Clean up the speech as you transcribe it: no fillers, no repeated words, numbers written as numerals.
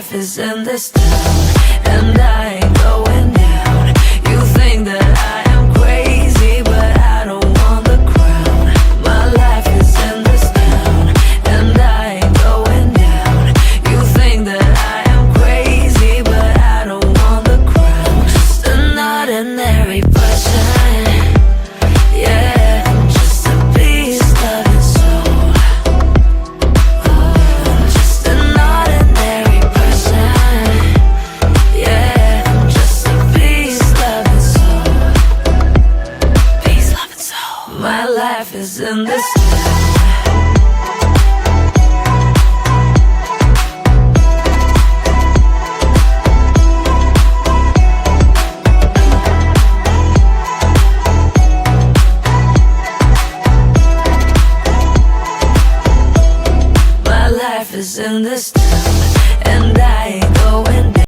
life is in this town, and I ain't going down. You think that I am crazy, but I don't want the crown. My life is in this town, and I ain't going down. You think that I am crazy, but I don't want the crown. Just an ordinary person, yeah, I'm just a beast of its soul. I'm just an ordinary person, yeah, I'm just a beast of its soul. Beast of its soul. My life is in this town. My life is in this town, and I ain't going